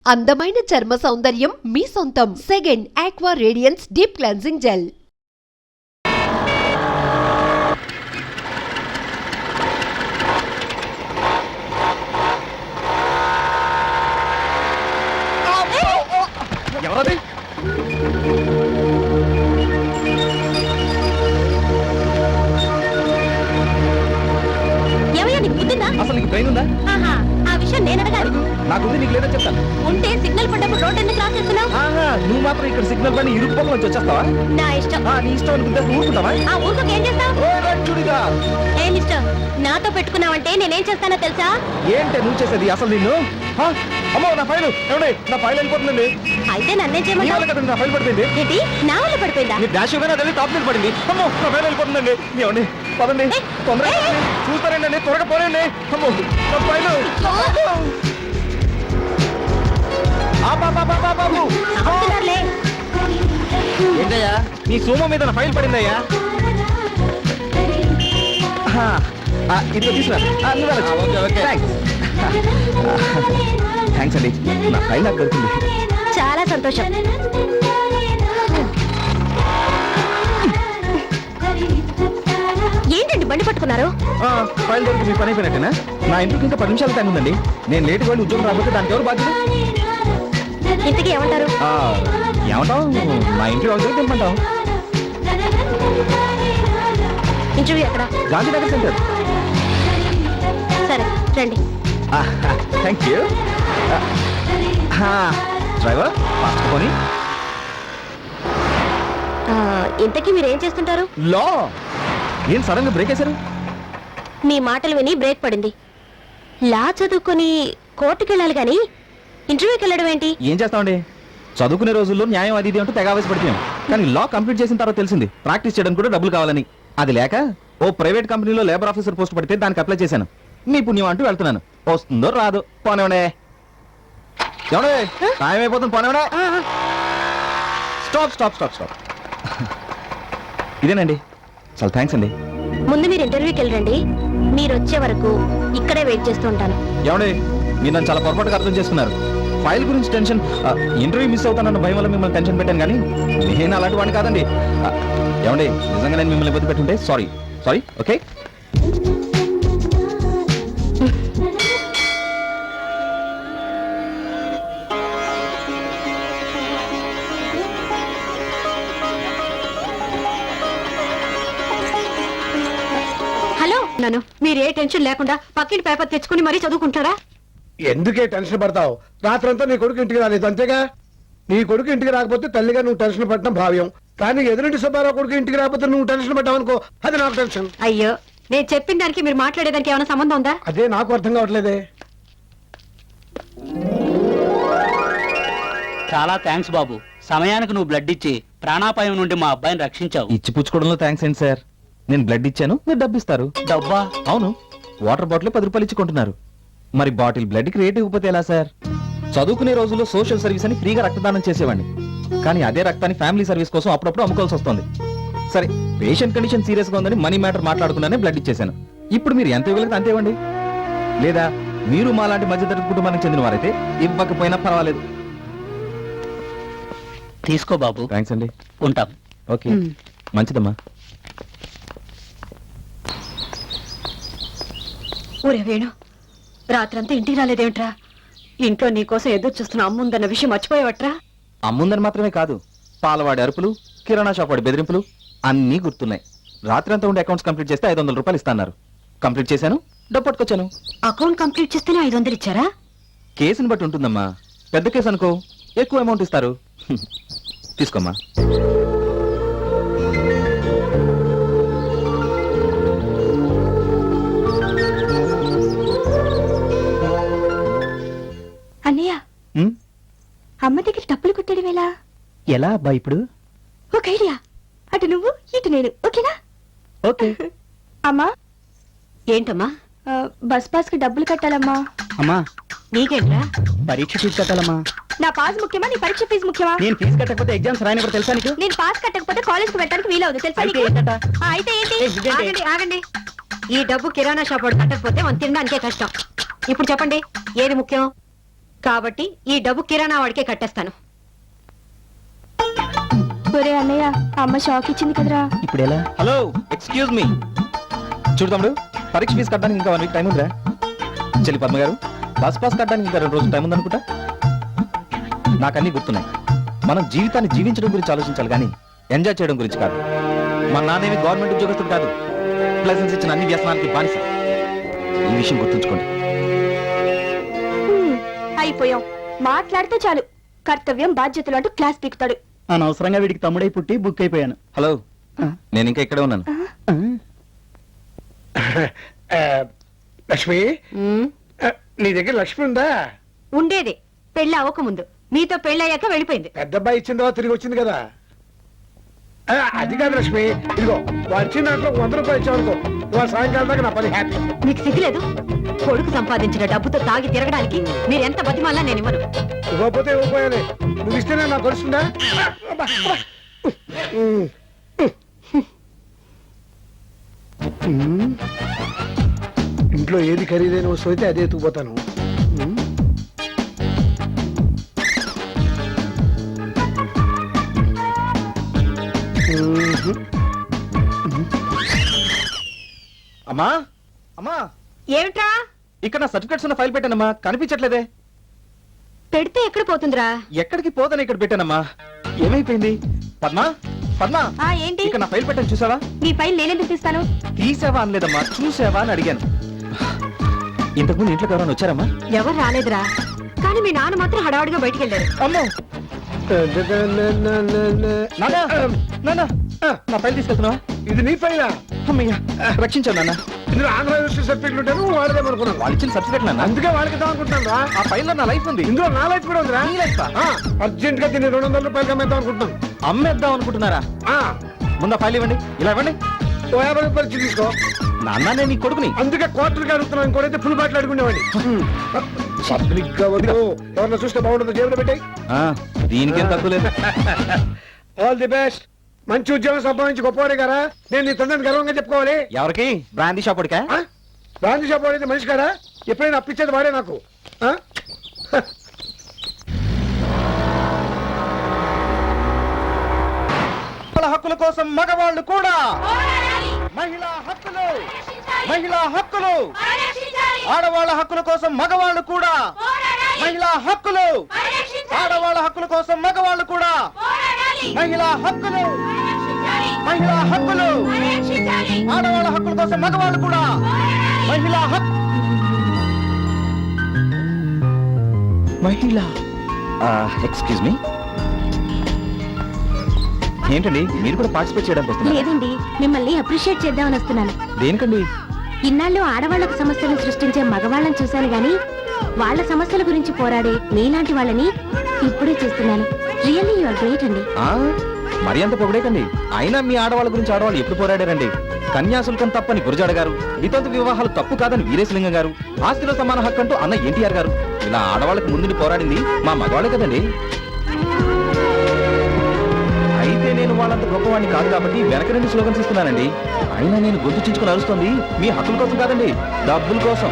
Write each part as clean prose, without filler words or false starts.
అందమైన చర్మ సౌందర్యం మీ సొంతం. Second aqua radiance deep cleansing gel. ఎవరది? అసలు నీకు బ్రెయిన్ ఉందా? ఆ విషయం నేను అడగాలి. నాకుంది, నీకు లేదని చెప్తాను. ఉంటే సిగ్నల్ పడ్డప్పుడు రోడ్ ఎందుకు క్రాస్ చేస్తున్నావు? నువ్వు మాత్రం ఇక్కడ సిగ్నల్ పని ఇరుక్కుపోక వచ్చి వచ్చేస్తావా? నా ఇష్టం. నీ ఇష్టం అనుకుంటే ఊరుకుంటావా? ఆ ఊరుకోక ఏం చేస్తావు? ఏ మిస్టర్, నాతో పెట్టుకున్నావంటే నేనేం చేస్తానో తెలుసా? ఏంటే నువ్వు చేసేది? అసలు నిన్ను అమ్మో, నా ఫైల్ ఏమండి? నా ఫైల్ వెళ్ళిపోతుందండి. అయితే నన్నేం చేయమంటావు? కదండి నా ఫైల్ పడిపోయింది. ఏంటి, నా వల్ల పడిపోయిందా? మీ డాష్ అదే టాప్ మీద పడింది. అమ్మో, నా ఫైల్ వెళ్ళిపోతుందండి. ఏమండి, పదండి, తొందరగా చూస్తారండి, త్వరగా పోనండి. అమ్మో, నా ఫైల్. బాబు ఆపుతున్నారులే. ఏంటయ్యా, నీ సోమ మీద నా ఫైల్ పడిందయ్యా. ఇదిగో తీసుకురా. థ్యాంక్స్ అండి, నా ఫైల్ నాకు దొరికింది. చాలా సంతోషం. ఏంటండి బండి పట్టుకున్నారు? ఫైల్ దొరికి మీ పని అయిపోయినట్టేనా? నా ఇంటికి ఇంకా 10 నిమిషాలు టైం ఉందండి. నేను లేట్గా వెళ్ళి ఉద్యోగం రాకపోతే దానికి ఎవరు బాధ్యత? ఇంటికి ఏమంటారు? ఏమంటావు? మా ఇంట్లో వాళ్ళకి తెమ్మంటావు. ఇంటర్వ్యూ ఎక్కడ? గాంధీనగర్ సెంటర్. సరే రండి. Thank you. డ్రైవర్ పోనీ. ఇంతకీ మీరు ఏం చేస్తుంటారు? లో ఏం సడన్ గా బ్రేక్ వేశారు? మీ మాటలు విని బ్రేక్ పడింది. లా చదువుకొని కోర్టుకి వెళ్ళాలి కానీ ఇంటర్వ్యూకి వెళ్ళడం ఏంటి? ఏం చేస్తామండి, చదువుకునే రోజుల్లో న్యాయం అది ఇది అంటూ తెగ ఆవేశపడిపోయాం. కానీ లా కంప్లీట్ చేసిన తర్వాత తెలిసింది ప్రాక్టీస్ చేయడానికి కూడా డబ్బులు కావాలని. అది లేక ఓ ప్రైవేట్ కంపెనీలో లేబర్ ఆఫీసర్ పోస్ట్ పడితే దానికి అప్లై చేశాను. మీ పుణ్యం అంటూ వెళ్తున్నాను. వస్తుందో రాదో పోనేవనే. ఏమండే, టైం అయిపోతుంది, పోనేవనే. Stop stop stop stop. ఇదేనండి. చాలా థ్యాంక్స్ అండి. ముందు మీరు ఇంటర్వ్యూకి వెళ్ళండి. మీరు వచ్చే వరకు ఇక్కడే వెయిట్ చేస్తూ ఉంటాను. ఏమండి, మీరు నన్ను చాలా పొరపాటుగా అర్థం చేసుకున్నారు. ఫైల్ గురించి టెన్షన్, ఇంటర్వ్యూ మిస్ అవుతానన్న భయం వల్ల మిమ్మల్ని టెన్షన్ పెట్టాను. కానీ నేను అలాంటి వాడిని కాదండి. ఏమండి, నిజంగా నేను మిమ్మల్ని ఇబ్బంది పెట్టుంటే సారీ. సారీ. ఓకే. హలో, నన్ను మీరు ఏ టెన్షన్ లేకుండా పక్కింటి పేపర్ తెచ్చుకుని మరీ చదువుకుంటారా? ఎందుకే టెన్షన్ పడతావు? రాత్రంతా నీ కొడుకు ఇంటికి రాలేదు అంతేగా. నీ కొడుకు ఇంటికి రాకపోతే తల్లిగా నువ్వు టెన్షన్ పడటం భావ్యం. కానీ ఎదురింటి సుబ్బారావు కొడుకు ఇంటికి రాకపోతే నువ్వు టెన్షన్ పడ్డావు అనుకో, అది నాకు టెన్షన్. అయ్యో, నేను చెప్పిన దానికి మీరు మాట్లాడేదానికి ఏమైనా సంబంధం ఉందా? అదే నాకు అర్థం కావట్లేదే. చాలా థ్యాంక్స్ బాబు. సమయానికి నువ్వు బ్లడ్ ఇచ్చి ప్రాణాపాయం నుండి మా అబ్బాయిని రక్షించావు. ఇచ్చి పుచ్చుకోవడంలో థ్యాంక్స్ ఏంటి సార్? నేను బ్లడ్ ఇచ్చాను, మీరు డబ్బు ఇస్తారు. డబ్బా? అవును, వాటర్ బాటిల్ 10 రూపాయలు ఇచ్చి కొంటున్నారు. మరి బాటిల్ బ్లడ్ కి రేట్ ఇవ్వకపోతే ఎలా సార్? చదువుకునే రోజుల్లో సోషల్ సర్వీస్ అని ఫ్రీగా రక్తదానం చేసేవాడిని. కానీ అదే రక్తాన్ని ఫ్యామిలీ సర్వీస్ కోసం అప్పుడప్పుడు అమ్ముకోవాల్సి వస్తుంది. సరే, పేషెంట్ కండిషన్ సీరియస్ గా ఉందని మనీ మ్యాటర్ మాట్లాడుకున్నానే బ్లడ్ ఇచ్చేసాను. ఇప్పుడు మీరు ఎంత ఇవ్వగలిగితే అంతే ఇవ్వండి. లేదా మీరు మా లాంటి మధ్యతరగతి కుటుంబానికి చెందిన వారైతే ఇవ్వకపోయినా పర్వాలేదు. తీసుకో బాబు. థ్యాంక్స్ అండి. ఉంటాం. ఓకే, మంచిదమ్మా. ఊరే వేణు, రాత్రంతా ఇంటికి రాలేదేమిట్రా? ఇంట్లో నీకోసం ఎదురు చూస్తున్న అమ్ముందన్న విషయం మర్చిపోయావట్రా? అమ్ముందని మాత్రమే కాదు, పాలవాడి అరుపులు, కిరాణా షాప్ వాడి బెదిరింపులు అన్నీ గుర్తున్నాయి. రాత్రి అంతా ఉండే అకౌంట్స్ కంప్లీట్ చేస్తే 500 రూపాయలు ఇస్తాన్నారు. కంప్లీట్ చేశాను, డబ్బు పట్టుకొచ్చాను. అకౌంట్ కంప్లీట్ చేస్తేనే 500 ఇచ్చారా? కేసుని బట్టి ఉంటుందమ్మా. పెద్ద కేసు అనుకో ఎక్కువ అమౌంట్ ఇస్తారు. తీసుకోమ్మా. అన్నయ్య, అమ్మ దగ్గర డబ్బులు కొట్టడం ఎలా? ఎలా అబ్బా? ఇప్పుడు ఒక ఐడియా. అటు నువ్వు, ఇటు నేను. ఓకేనా? ఓకే. అమ్మా. ఏంటమ్మా? బస్ పాస్ కి డబ్బులు కట్టాలమ్మా. అమ్మా, నీకేంట్రా? పరీక్ష ఫీజు కట్టాలమ్మా. నా పాస్ ముఖ్యమా, నీ పరీక్ష ఫీజు ముఖ్యమా? నేను ఫీజు కట్టకపోతే ఎగ్జామ్స్ రాని కూడా తెలుసా నీకు? నేను పాస్ కట్టకపోతే కాలేజ్ కి వెళ్ళడానికి వీలవుతుంది తెలుసా అయితే నీకు? ఏంటట? అయితే ఏంటి? ఇదేంటి? ఆగండి ఆగండి. ఈ డబ్బు కిరాణా షాప్ వాడు కట్టకపోతే మనం తినడానికే కష్టం. ఇప్పుడు చెప్పండి, ఏది ముఖ్యం? కాబట్టి ఈ డబ్బు కిరాణా వాడికే కట్టేస్తాను. ఒరే అన్నయ్య అమ్మ షాక్ ఇచ్చింది కదరా. ఇప్పుడు ఎలా? Hello, excuse me. చూడు తమ్ముడు, పరీక్ష ఫీజు కట్టడానికి ఇంకా 1 వీక్ టైం ఉందిరా. చెల్లి పద్మ గారు, బస్ పాస్ కట్టడానికి ఇంకా 2 రోజులు టైం ఉందనుకుంటా. నాకన్నీ గుర్తున్నాయి. మనం జీవితాన్ని జీవించడం గురించి ఆలోచించాలి కానీ ఎంజాయ్ చేయడం గురించి కాదు. మా నాన్నేమి గవర్నమెంట్ ఉద్యోగస్తుడు కాదు. లైసెన్స్ ఇచ్చిన అన్ని వ్యసనానికి బానిస. ఈ విషయం గుర్తుంచుకోండి. అయిపోయాం. మాట్లాడితే చాలు కర్తవ్యం బాధ్యతలు అంటూ క్లాస్ పీకుతాడు. అనవసరంగా వీడికి తమ్ముడై పుట్టి బుక్ అయిపోయాను. హలో, నేను ఇంకా ఇక్కడే ఉన్నాను. లక్ష్మి, నీ దగ్గర లక్ష్మి ఉందా? ఉండేది పెళ్లి అవ్వకముందు, మీతో పెళ్ళయ్యాక వెళ్ళిపోయింది. పెద్ద అబ్బాయి ఇచ్చిన తర్వాత తిరిగి వచ్చింది కదా. అది కాదు లక్ష్మి, ఇదిగో వాడు ఇచ్చిన దాంట్లో 100 రూపాయలు ఇచ్చావనుకో, ఇవాళ సాయంకాలం దాకా నా పని హ్యాపీ. మీకు సిగ్గులేదు? కొడుకు సంపాదించిన డబ్బుతో తాగి తిరగడానికి మీరెంత బతిమాలా నేను ఇవ్వను. ఇవ్వకపోతే ఇవ్వకపోయాలి, నువ్వు ఇస్తేనే నాకు తెలుస్తుందా? ఇంట్లో ఏది ఖరీదైన వస్తువు అయితే అదే ఎత్తుకుపోతాను. అమ్మా, అమ్మా, ఏమిట్రా? ఇక్కడ నా సర్టిఫికెట్స్ ఉన్న ఫైల్ పెట్టానమ్మా, కనిపించట్లేదే. పెడితే ఎక్కడ పోతుందిరా? ఎక్కడికి పోదని ఇక్కడ పెట్టానమ్మా. ఏమైపోయింది? పద్మా, పద్మా, ఏంటి? ఇక్కడ నా ఫైల్ పెట్టాను, చూసావా? నీ ఫైల్ నేనెందుకు తీస్తాను? తీసావా అనలేదమ్మా, చూసావా అని అడిగాను. ఇంతకుముందు ఇంట్లోకి ఎవరైనా వచ్చారమ్మా? ఎవరు రాలేదురా, కానీ మీ నాన్న మాత్రం హడావుడిగా బయటికి వెళ్ళారు. అమ్మో, నాన్నా, నాన్నా, నా ఫైల్ తీసుకెళ్తున్నావా? ఇది నీ ఫైలా? అమ్మయ్యా, రక్షించాను నాన్న. ఇందులో ఆంధ్ర యూనివర్సిటీ సర్టిఫికెట్లు ఉంటాను, వాడదామనుకున్నాను. వాళ్ళు ఇచ్చిన సర్టిఫికెట్ నాన్న. అందుకే వాళ్ళకి ఇద్దాం అనుకుంటున్నాను రా. ఆ ఫైల్లో నా లైఫ్ ఉంది. ఇందులో నా లైఫ్ కూడా ఉందిరా. నీ లైఫా? అర్జెంట్ గా దీన్ని 200 రూపాయలకి అమ్మేద్దాం అనుకుంటున్నాను. అమ్మేద్దాం అనుకుంటున్నారా? ముందు ఆ ఫైల్ ఇవ్వండి. ఇలా ఇవ్వండి. ఓ 50 రూపాయలు ఇచ్చి తీసుకో. నాన్న, నేను నీ కొడుకుని. అందుకే క్వార్టర్కి అడుగుతున్నాను, ఇంకోటైతే ఫుల్ బాటిల్ అడుగునేవాడి. పబ్లిక్ గా వద్దు, ఎవరన్నా చూస్తే బాగుంటుందో జేబులో పెట్టాయి. దీనికేం తక్కువ లేదు. All the best. మంచి ఉద్యోగం సంపాదించి గొప్పవాడే కదా, నేను నీ తండ్రిని గర్వంగా చెప్పుకోవాలి. ఎవరికి? బ్రాందీ షాప్ ఉడికా? గాంధీ షాప్ వాడైతే మనిషి కదా, ఎప్పుడైనా అప్పించేది వాడే నాకు. హక్కుల కోసం మగవాళ్ళు కూడా, మహిళా హక్కులు, మహిళా హక్కులు, ఆడవాళ్ళ హక్కుల కోసం మగవాళ్ళు కూడా, మహిళా హక్కులు, ఆడవాళ్ళ హక్కుల కోసం మగవాళ్ళు కూడా, మహిళా హక్కులు, మహిళా హక్కులు, ఆడవాళ్ళ హక్కుల కోసం మగవాళ్ళు కూడా, మహిళా హక్కు. మహిళా, ఎక్స్క్యూజ్ మీ, ఏంటండి మీరు కూడా పార్టిసిపేట్ చేయడానికి వస్తున్నారు? లేదండి, మిమ్మల్ని అప్రిషియేట్ చేద్దామని వస్తున్నాను. దేనికండి? ఇన్నాళ్ళు ఆడవాళ్లకు సమస్యలు సృష్టించే మగవాళ్ళని చూశాను గాని వాళ్ళ సమస్యల గురించి పోరాడే మీలాంటి వాళ్ళని ఇప్పుడే చూస్తున్నాను. రియల్లీ యు ఆర్ గ్రేట్ అండి. మరి అంత పొగడేకండి. అయినా మీ ఆడవాళ్ళ గురించి ఆడవాళ్ళు ఎప్పుడు పోరాడారండి? కన్యాశుల్కం తప్పని గురజాడ గారు, వితంతు వివాహాలు తప్పు కాదని వీరేశలింగం గారు, ఆస్తిలో సమాన హక్కు అంటూ అన్న ఎన్టీఆర్ గారు, ఇలా ఆడవాళ్ళకు ముందుని పోరాడింది మా మగవాళ్ళే కదండి. అయితే నేను వాళ్ళంత గొప్పవాడిని కాదు కాబట్టి వెనక నుండి స్లోగన్స్ ఇస్తున్నానండి. అయినా నేను గొంతు చించుకుని అరుస్తుంది మీ హక్కుల కోసం కాదండి, డబ్బుల కోసం.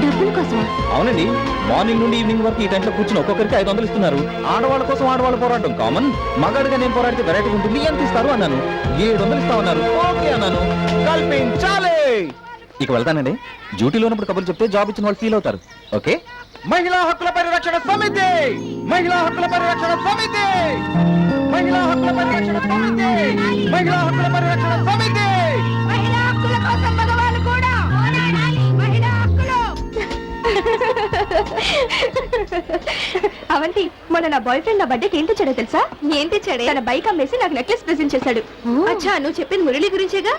డబ్బుల కోసం? అవునండి, మార్నింగ్ నుండి ఈవినింగ్ వరకు ఈ టైంలో కూర్చుని ఒక్కొక్కరికి 500 ఇస్తున్నారు. ఆడవాళ్ళ కోసం ఆడవాళ్ళు పోరాటం కామన్. మగాడిగా నేను పోరాడితే వెరైటీ ఉంటుంది, ఎంత ఇస్తారు అన్నాను. 700 ఇస్తామన్నారు. ఓకే అన్నాను. కల్పించాలి. ఇక వెళ్తానండి. డ్యూటీలో ఉన్నప్పుడు కబుర్లు చెప్తే జాబ్ ఇచ్చిన వాళ్ళు ఫీల్ అవుతారు. ఓకే. మహిళా హక్కుల పరిరక్షణ సమితి, మహిళా హక్కుల పరిరక్షణ సమితి, మహిళా హక్కుల పరిరక్షణ సమితి, మహిళా హక్కుల పరిరక్షణ సమితి. మహిళా హక్కుల కోసం మగవాళ్ళు కూడా పోరాడాలి. మహిళా హక్కులు. అవంతి, మొన్న నా బాయ్ ఫ్రెండ్ నా బర్త్డేకి ఏం తెచ్చాడో తెలుసా? ఏం తెచ్చాడే? తన బైక్ అమ్మేసి నాకు నెక్లెస్ ప్రెజెంట్ చేశాడు. అచ్చా, నువ్వు చెప్పింది మురళి గురించేగా?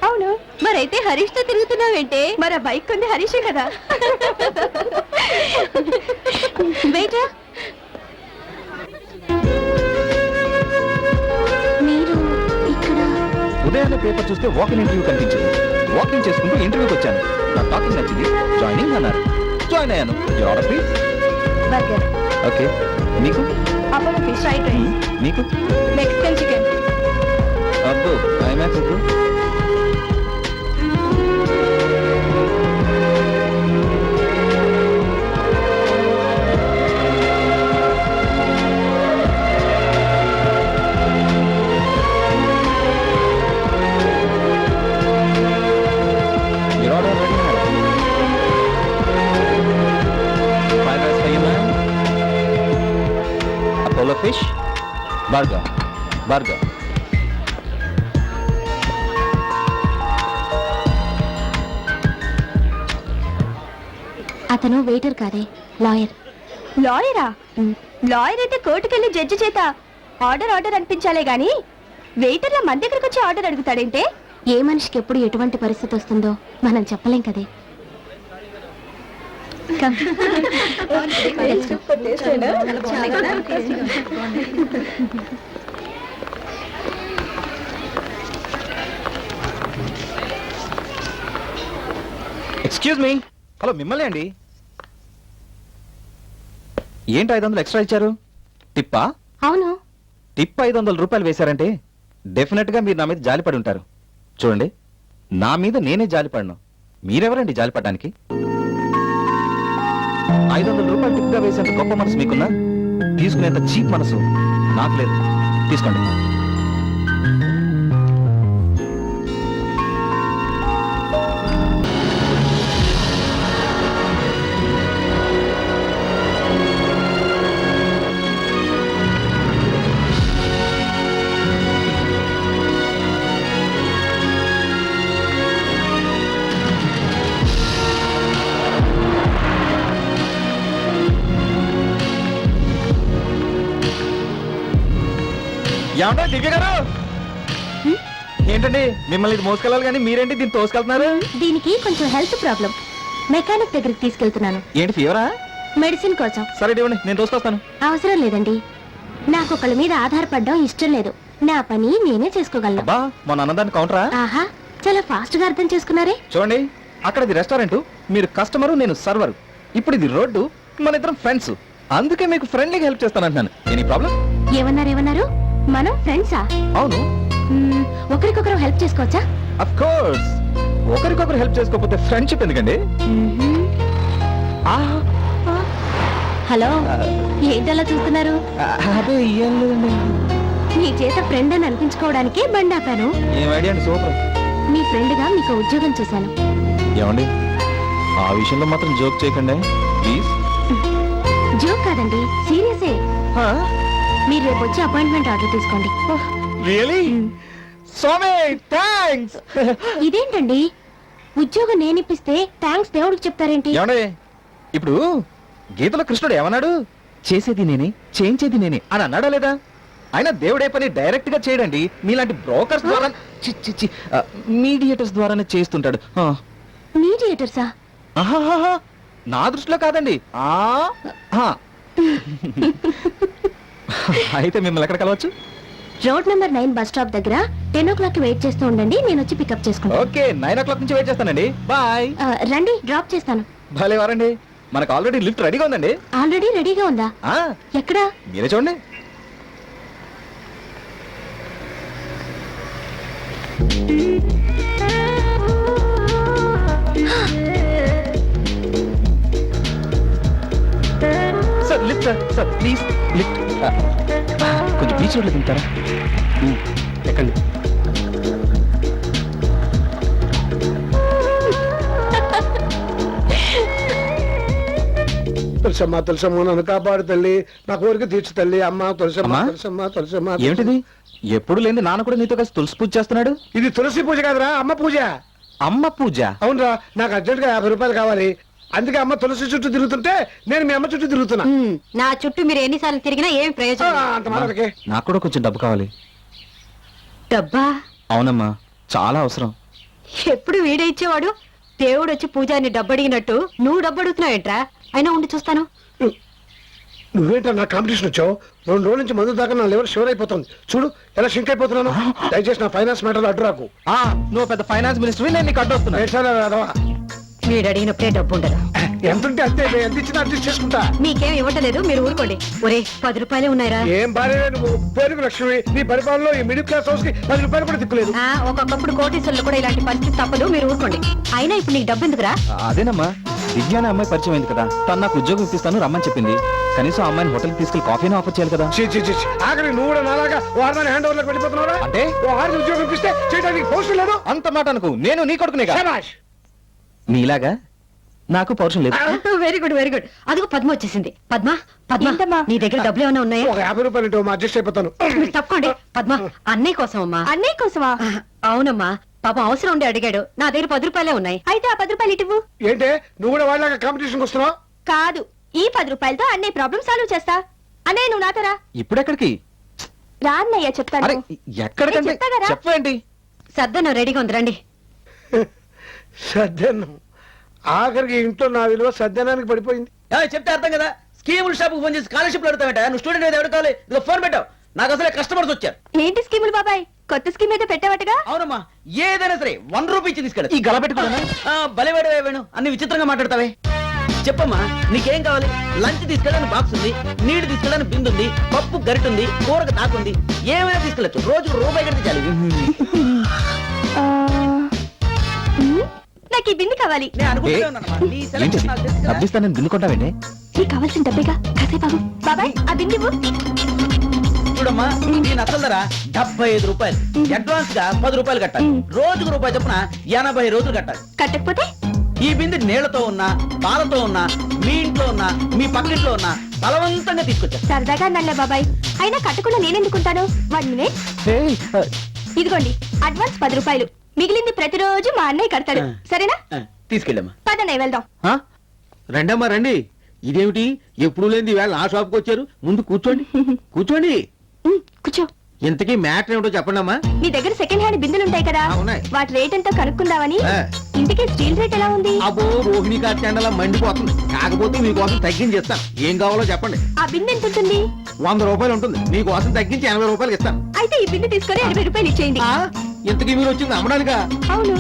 అవును. మరైతే హరీష్ తో తిరుగుతున్నావేంటే? మరి ఆ బైక్ కొంది హరీషే కదా. బయట మీరు ఇక్కడ ఉదయాన్నే పేపర్ చూస్తే వాకింగ్ ఇంటర్వ్యూ కనిపించింది. వాకింగ్ చేసుకుంటూ ఇంటర్వ్యూకి వచ్చాను. నా టాకింగ్ నచ్చింది, జాయినింగ్ అన్నారు. జాయిన్ అయ్యాను. Order please. బర్గర్. ఓకే. మీకు? Apollo fish fried rice. మీకు? Mexican chicken. అబ్బో, ఐమాక్స్ వద్దు. Bowl of fish, burger, burger. అతను వెయిటర్ కాదే, లాయర్. లాయరా? లాయర్ అయితే కోర్టుకెళ్ళి జడ్జి చేత ఆర్డర్ ఆర్డర్ అనిపించాలే గాని వెయిటర్లా మన దగ్గరకు వచ్చి ఆర్డర్ అడుగుతాడేంటే? ఏ మనిషికి ఎప్పుడు ఎటువంటి పరిస్థితి వస్తుందో మనం చెప్పలేం కదే. Excuse me. హలో, మిమ్మల్ని అండి. ఏంటి 500 ఎక్స్ట్రా ఇచ్చారు? టిప్పా? అవును. టిప్ 500 రూపాయలు వేశారంటే డెఫినెట్ గా మీరు నా మీద జాలిపడి ఉంటారు. చూడండి, నా మీద నేనే జాలిపడను. మీరెవరండి జాలిపడడానికి? 500 రూపాయలు టిప్ గా వేసేంత గొప్ప మనసు మీకున్నా, తీసుకునేంత చీప్ మనసు నాకు లేదు. తీసుకోండి. ఏమంటే దివ్య గారు, ఏంటండి మిమ్మల్ని ఇది మోసుకెళ్ళాలి కానీ మీరేంటి దీన్ని తోసుకెళ్తున్నారు? దీనికి కొంచెం హెల్త్ ప్రాబ్లం, మెకానిక్ దగ్గరికి తీసుకెళ్తున్నాను. ఏంటి ఫీవరా? మెడిసిన్ కోసం. సరే ఇవ్వండి, నేను తోసుకొస్తాను. అవసరం లేదండి, నాకు ఒకళ్ళ మీద ఆధారపడడం ఇష్టం లేదు. నా పని నేనే చేసుకోగలను. అబ్బా, మొన్న అన్నదాన్ని కౌంటరా? ఆహా, చాలా ఫాస్ట్ గా అర్థం చేసుకున్నారే. చూడండి, అక్కడ ఇది రెస్టారెంట్, మీరు కస్టమరు, నేను సర్వర్. ఇప్పుడు ఇది రోడ్డు, మన ఇద్దరం ఫ్రెండ్స్. అందుకే మీకు ఫ్రెండ్లీగా హెల్ప్ చేస్తాను అంటున్నాను. Any problem? ఏమన్నారు? మనం ఫ్రెండ్సా? అవును. ఒకరికొకరు హెల్ప్ చేసుకోవచ్చా? Of course. ఒకరికొకరు హెల్ప్ చేసుకోకపోతే ఫ్రెండ్షిప్ ఎందుకండి? హలో, ఏంటలా చూస్తున్నారు? అదే ఏం లేదండి. మీ చేత ఫ్రెండ్ అని అనిపించుకోవడానికే బండి ఆపాను. ఏం ఐడియా అండి, సూపర్. మీ ఫ్రెండ్ గా మీకు ఉద్యోగం చేశాను. ఏమండి, ఆ విషయంలో మాత్రం జోక్ చేయకండి ప్లీజ్. జోక్ కాదండి, సీరియసే. మీరు రేపు వచ్చి అపాయింట్మెంట్ ఆర్డర్ తీసుకోండి. రియలీ? స్వామి థాంక్స్. ఇదేంటండి, ఉద్యోగం నేను ఇప్పిస్తే థ్యాంక్స్ దేవుడికి చెప్తారేంటి? ఏమండి, ఇప్పుడు గీతలో కృష్ణుడు ఏమన్నాడు? చేసేది నేనే, చేయించేది నేనే అని అన్నాడా లేదా? ఆయన దేవుడే పని డైరెక్ట్ గా చేయడండి, మీలాంటి బ్రోకర్స్ ద్వారా, మీడియేటర్స్ ద్వారానే చేస్తుంటాడు. మీడియేటర్సా? ఆహాహాహా, నా దృష్టిలో కాదండి. అయితే మిమ్మల్ని ఎక్కడ కలవచ్చు? రోడ్ నెంబర్ 9 బస్ స్టాప్ దగ్గర 10 o'clock వెయిట్ చేస్తూ ఉండండి, నేను వచ్చి పికప్ చేసుకుంటాను. ఓకే, 9 o'clock నుంచి వెయిట్ చేస్తానండి. బాయ్. రండి, డ్రాప్ చేస్తాను. భలే వారండి, మనకు ఆల్రెడీ లిఫ్ట్ రెడీగా ఉందండి. ఆల్రెడీ రెడీగా ఉందా? ఆ, ఎక్కడా? మీరే చూడండి. Sir lift, sir please lift. కొంచెం బీచ్ రోడ్లో దింటారా? ఎక్కండి. తులసమ్మ నన్ను కాపాడు తల్లి, నా కోరిక తీర్చు తల్లి. అమ్మ తులసమ్మ, అమ్మా? తులసమ్మ. ఏమిటిది? ఎప్పుడు లేని నాన్న కూడా నీతో కలిసి తులసి పూజ చేస్తున్నాడు. ఇది తులసి పూజ కాదురా, అమ్మ పూజ. అమ్మ పూజ? అవునరా, నాకు అర్జెంట్ గా 50 రూపాయలు కావాలి. అందుకే అమ్మ తులసి చుట్టూ తిరుగుతుంటే నేను మీ అమ్మ చుట్టూ తిరుగుతున్నా. నా చుట్టూ మీరు ఎన్నిసార్లు తిరిగినా ఏం ప్రయోజనం? అంత మాటలకే. నాకు కూడా కొంచెం డబ్బు కావాలి. డబ్బా? అవునమ్మా, చాలా అవసరం. ఎప్పుడు వీడే ఇచ్చేవాడు, దేవుడు వచ్చి పూజారిని డబ్బు అడిగినట్టు నువ్వు డబ్బు అడుగుతున్నావేంట్రా? అయినా ఉండి చూస్తాను. నువ్వేంటా నా కాంపిటీషన్ వచ్చావు? 2 రోజుల నుంచి మందు దాకా నా లివర్ షుగర్ అయిపోతుంది. చూడు ఎలా షింక్ అయిపోతున్నాను. దయచేసి నా ఫైనాన్స్ మ్యాటర్ అడ్డు రాకు. నువ్వు పెద్ద ఫైనాన్స్ మినిస్టర్, నేను నీకు అడ్డు వస్తున్నా. ఏడ్చాలా? వీడు అడిగినప్పుడే డబ్బు ఉండదు. ఎంతుంటే అంతే, ఎంత ఇచ్చినా అడ్జస్ట్ చేసుకుంటా. మీకేం ఇవ్వటలేదు, మీరు ఊరుకోండి. ఒరే 10 రూపాయలే ఉన్నాయిరా. ఏం భార్య నువ్వు, పేరుకు లక్ష్మి. నీ పరిపాలనలో ఈ మిడిల్ క్లాస్ హౌస్ కి 10 రూపాయలు కూడా దిక్కులేదు. ఒక్కొక్కప్పుడు కోటీశ్వరులు కూడా ఇలాంటి పరిస్థితి తప్పదు, మీరు ఊరుకోండి. అయినా ఇప్పుడు నీకు డబ్బు ఎందుకురా? అదేనమ్మా, దివ్య అనే అమ్మాయి పరిచయం అయింది కదా, తను నాకు ఉద్యోగం ఇప్పిస్తాను రమ్మని చెప్పింది. కనీసం ఆ అమ్మాయిని హోటల్కి తీసుకెళ్లి కాఫీని ఆఫర్ చేయాలి కదా. ఆఖరి నువ్వు కూడా నాలాగా వారాన్ని హ్యాండ్ ఓవర్ లోకి వెళ్ళిపోతున్నారా? అంటే ఆరు ఉద్యోగం ఇప్పిస్తే చేయడానికి పౌరుషం లేదు. అంత మాట అనుకు, నేను నీ కొడుకునే కదా. శభాష్. నీలాగా నాకు పౌరుషం లేదు. Very good very good. అదిగో పద్మ వచ్చేసింది. పద్మ పద్మ ఏంటమ్మా? నీ దగ్గర డబ్బులు ఏమైనా ఉన్నాయా? ఒక 50 రూపాయలు ఇటు అడ్జస్ట్ అయిపోతాను. మీరు తప్పకోండి. పద్మ అన్నయ్య కోసం అమ్మా. అన్నయ్య కోసమా? అవునమ్మా, పాపం అవసరం ఉండి అడిగాడు. నా దగ్గర 10 రూపాయలే ఉన్నాయి. అయితే ఆ 10 రూపాయలు ఇటువు. ఏంటే నువ్వు కూడా వాళ్ళ కాంపిటీషన్ వస్తున్నావు? కాదు, ఈ 10 రూపాయలతో అన్నయ్య ప్రాబ్లం సాల్వ్ చేస్తా. అన్నయ్య నువ్వు నాతో రా. ఇప్పుడెక్కడికి? రా అన్నయ్య అరే చెప్తాను. ఎక్కడికంటే నేను చెప్తా కదా. చెప్పేంటి? సర్దను రెడీగా ఉంది రండి. సద్దనం ఆఖరికి ఇంట్లో నా విలువ సద్దనానికి పడిపోయింది. చెప్తే అర్థం కదా. స్కీముల షాప్ ఫోన్ చేసి స్కాలర్షిప్ అడుగుతావేట? నువ్వు స్టూడెంట్ ఏదో ఎవరు కావాలి? ఇదిగో ఫోన్ పెట్టావు. నాకు అసలే కస్టమర్స్ వచ్చారు. ఏంటి స్కీములు బాబాయ్? కొత్త స్కీమ్ ఏదో పెట్టావటగా? అవునమ్మా, ఏదైనా సరే 1 రూపీ ఇచ్చి తీసుకెళ్ళి. ఈ గల పెట్టుకున్నా బలివాడే వేణు అన్ని విచిత్రంగా మాట్లాడతావే. చెప్పమ్మా నీకేం కావాలి? లంచ్ తీసుకెళ్ళడానికి బాక్స్ ఉంది, నీళ్లు తీసుకెళ్ళడానికి బిందు ఉంది, పప్పు గరిట ఉంది, కూరకు తాకుంది. ఏమైనా తీసుకెళ్ళచ్చు. రోజుకు రూపాయి కడితే చాలు. ఆ, నాకు ఈ బింది కావాలి. నేను అనుకుంటూనే ఉన్నానమ్మా. నీ సెలక్షన్ నాకు తెలుసు కదా. డబ్బిస్తానని బిల్లు కొంటావేంటి? నీకు కావాల్సిన డబ్బేగా. కాసేపు బాబాయ్ ఆ బింది ఇవ్వు. చూడమ్మా, దీని అసలు ధర 75 రూపాయలు. అడ్వాన్స్ గా 10 రూపాయలు కట్టాలి. రోజుకు రూపాయి చొప్పున 80 రోజులు కట్టాలి. కట్టకపోతే ఈ బిందె నీళ్లతో ఉన్నా, పాలతో ఉన్నా, మీ ఇంట్లో ఉన్నా, మీ పక్కింట్లో ఉన్నా బలవంతంగా తీసుకొచ్చారు. సరదాగా నల్లే బాబాయ్. అయినా కట్టకుండా నేనెందుకుంటాను? 1 మినిట్. ఇదిగోండి అడ్వాన్స్ 10 రూపాయలు. మిగిలింది ప్రతిరోజు మా అన్నయ్య కడతాడు. సరేనా? తీసుకెళ్ళమ్మా. పదన్నయ్య వెళ్దాం. రండమ్మా రండి. ఇదేమిటి ఎప్పుడు లేని వేళ నా షాప్కి వచ్చారు? ముందు కూర్చోండి కూర్చోండి. కూర్చో. ఇంతకీ మ్యాటర్ ఏమిటో చెప్పండమ్మా. మీ దగ్గర సెకండ్ హ్యాండ్ బిందెలు ఉంటాయి కదా, ఆ, ఉన్నాయి. వాటి రేట్ ఎంతో కనుక్కుందామని. ఆ. ఇంటికి స్టీల్ రేట్ ఎలా ఉంది? అబ్బో రోహిణి కార్తెండలా మండిపోతుంది. కాకపోతే మీకోసం తగ్గించి ఇస్తాను. ఏం కావాలో చెప్పండి. ఆ బిందె ఎంత ఉంటుంది? 100 రూపాయలు ఉంటుంది. మీకోసం తగ్గించి 80 రూపాయలకి ఇస్తాను. అయితే ఈ బిందె తీసుకొని 80 రూపాయలు ఇచ్చేయండి. ఆ? ఇంతకీ మీరు వచ్చింది అమ్మడానికా? అవును.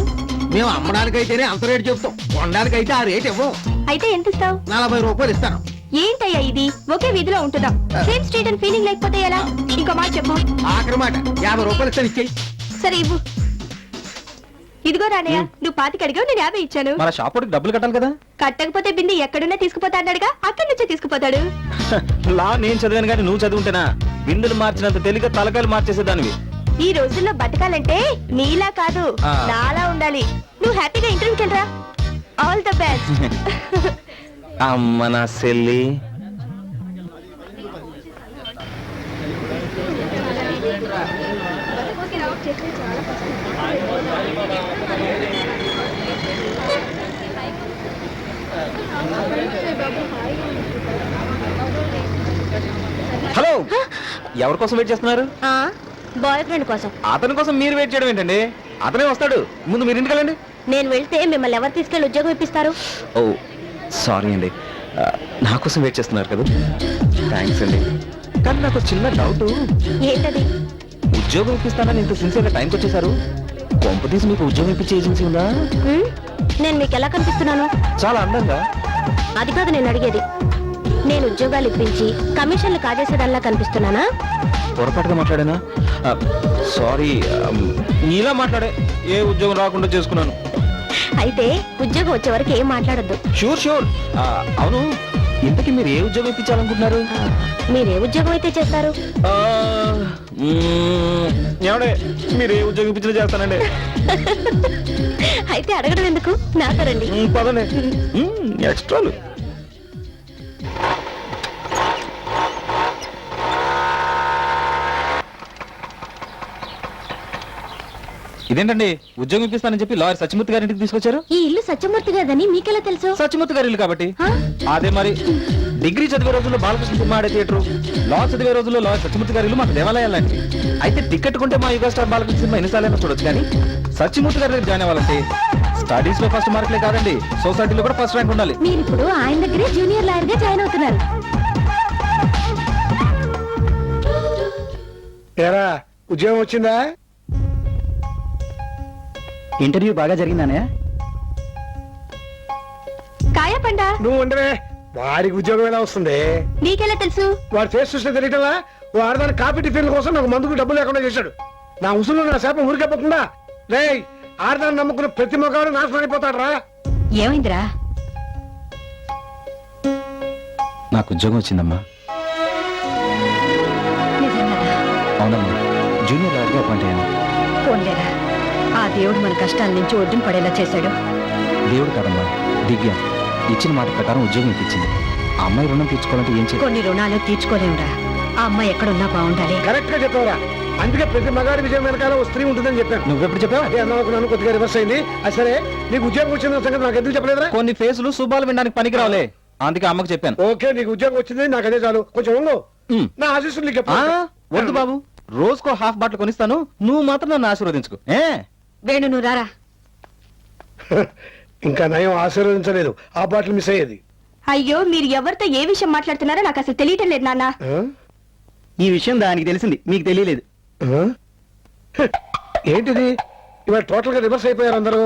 మేము అమ్మడానికైతేనే అంత రేటు చెప్తాం, కొనడానికైతే ఆ రేట్ ఇవ్వం. అయితే ఎంత ఇస్తావు? 40 రూపాయలు ఇస్తాను. ఏంటయ్యా ఇది? ఒకే వీధిలో ఉంటున్నాం. సేమ్ స్ట్రీట్ అని ఫీలింగ్ లేకపోతే ఎలా? ఇంకో మాట చెప్పు. ఆఖరి మాట 50 రూపాయలు ఇస్తాను, ఇచ్చేయి. సరే ఇవ్వు. ఇదిగో రానయ్య, నువ్వు 25 అడిగావు, నేను 50 ఇచ్చాను. మన షాప్ వాడికి డబ్బులు కట్టాలి కదా. కట్టకపోతే బిందె ఎక్కడున్నా తీసుకుపోతా అన్నాడుగా, అక్కడి నుంచే తీసుకుపోతాడు. లా నేను చదివాను కానీ నువ్వు చదువుంటేనా బిందులు మార్చినంత తేలిక తలకాయలు మార్చేసేదానివి. ఈ రోజుల్లో బతకాలంటే నీలా కాదు, ఆ. నాలా ఉండాలి. నువ్వు హ్యాపీగా ఇంటర్వ్యూకి వెళ్ళరా. All the best. అమ్మ నా సెల్లి. హలో, ఎవరి కోసం వెయిట్ చేస్తున్నారు? బాయ్ ఫ్రెండ్ కోసం. అతని కోసం మీరు వెయిట్ చేయడం ఏంటండి? అతనే వస్తాడు. ముందు మీరు ఇంటికి వెళ్ళండి. నేను వెళ్తే మిమ్మల్ని ఎవరు తీసుకెళ్లి ఉద్యోగం ఇప్పిస్తారు? ఓ సారీ అండి, నా కోసం వెయిట్ చేస్తున్నారు కదా. థ్యాంక్స్ అండి. కానీ నాకు ఒక చిన్న డౌట్. ఏంటది? ఉద్యోగం ఇప్పిస్తానని ఇంత సిన్సియర్గా టైంకి వచ్చేసారు. కొంప తీసి మీకు ఉద్యోగం ఇప్పించే ఏజెన్సీ ఉందా? నేను మీకు ఎలా కనిపిస్తున్నాను? చాలా అందంగా. అది కాదు నేను అడిగేది. నేను ఉద్యోగాలు ఇప్పించి కమిషన్లు కాజేసేదానిలా కనిపిస్తున్నానా? పొరపాటుగా మాట్లాడానా? సారీ, నీలా మాట్లాడే ఏ ఉద్యోగం రాకుండా చేసుకున్నాను. అయితే ఉద్యోగం వచ్చే వరకు ఏం మాట్లాడొద్దు. Sure sure. అవును, ఇంతకీ మీరు ఏ ఉద్యోగం ఇప్పించాలనుకుంటున్నారు? మీరే ఉద్యోగం అయితే చేస్తారు? ఏమండే, మీరు ఏ ఉద్యోగం ఇప్పించినా చేస్తానండి. అయితే అడగడం ఎందుకు, నాతో రండి. పదండి. ఎక్స్ట్రాలు. ఇదేంటండి, ఉద్యోగం ఇప్పిస్తానని చెప్పి లాయర్ సత్యమూర్తి గారి ఇంటికి తీసుకొచ్చారు? ఈ ఇల్లు సత్యమూర్తి గారిదని మీకెలా తెలుసు? సత్యమూర్తి గారి ఇల్లు కాబట్టి. ఆ? అదే మరి, డిగ్రీ చదివే రోజుల్లో బాలకృష్ణ కుమార్ థియేటర్, లా చదివే రోజుల్లో లాయర్ సత్యమూర్తి గారి ఇల్లు మాకు దేవాలయాలండి. అయితే టికెట్ కొంటే మా యుగ స్టార్ బాలకృష్ణ సినిమా ఎన్నిసార్లైనా చూడొచ్చు. కానీ సత్యమూర్తి గారి దగ్గర జాయిన్ అవ్వాలంటే స్టడీస్ లో ఫస్ట్ మార్కులే కాదండి, సొసైటీలో కూడా ఫస్ట్ ర్యాంక్ ఉండాలి. మీరు ఇప్పుడు ఆయన దగ్గరే జూనియర్ లాయర్ గా జాయిన్ అవుతున్నారు. ఏరా ఉద్యోగం వచ్చిందా? ఇంటర్వ్యూ బాగా జరిగిందానే? కాయా పండా? నువ్వు ఉండవే, వాడికి ఉద్యోగం ఎలా వస్తుంది? నీకెలా తెలుసు? వాడు ఫేస్ చూస్తే తెలియటలా వాడదాని కాఫీ టిఫిన్ కోసం నాకు మందుకు డబ్బులు లేకుండా చేశాడు. నా ఉసులు నా శాపం ఊరికెప్పకుండా. రే, ఆడదాన్ని నమ్ముకున్న ప్రతి మొగాడు నాశనం అయిపోతాడు రా. ఏమైందిరా? నాకు ఉద్యోగం వచ్చిందమ్మా. నిజంగానా? అవునమ్మా, జూనియర్ లాయర్గా అపాయింట్ అయ్యాను. పోన్లేరా, ఆ దేవుడు మన కష్టాల నుంచి ఒడ్డున పడేలా చేశాడు. దేవుడు కాదమ్మా, దివ్య. ఇచ్చిన మాట ప్రకారం ఉద్యోగం ఇప్పించింది. ఆ అమ్మాయి రుణం తీర్చుకోవాలంటే ఏం చేయాలి? కొన్ని రుణాలు తీర్చుకోలేమురా. ఆ అమ్మాయి ఎక్కడున్నా బాగుండాలి. కరెక్ట్ గా చెప్పావురా. అందుకే ప్రతి మగాడి విజయం వెనకాల ఓ స్త్రీ ఉంటుందని చెప్పాను. నువ్వెప్పుడు చెప్పావు? అదే అన్నా అనుకున్నాను, కొద్దిగా రివర్స్ అయింది. అది సరే, నీకు ఉద్యోగం వచ్చిన సంగతి నాకు ఎందుకు చెప్పలేదురా? కొన్ని ఫేసులు శుభాలు వినడానికి పనికిరావులే, అందుకే అమ్మకు చెప్పాను. ఓకే, నీకు ఉద్యోగం వచ్చింది, నాకు అదే చాలు. కొంచెం ఉండు. ఉమ్. నా ఆశీస్సులు నీకు ఆ, చెప్పు. వద్దు బాబు, రోజుకో హాఫ్ బాటిల్ కొనిస్తాను, నువ్వు మాత్రం నన్ను ఆశీర్వదించుకో. వేణు నువ్వు రారా. ఇంకా నయం ఆశీర్వదించలేదు, ఆ బాటిల్ మిస్ అయ్యేది. అయ్యో, మీరు ఎవరితో ఏ విషయం మాట్లాడుతున్నారో నాకు అసలు తెలియటం లేదు నాన్న. ఆ? ఈ విషయం దానికి తెలిసింది, మీకు తెలియలేదు. ఆ? ఏంటిది, ఇవాళ టోటల్ గా రివర్స్ అయిపోయారు అందరూ.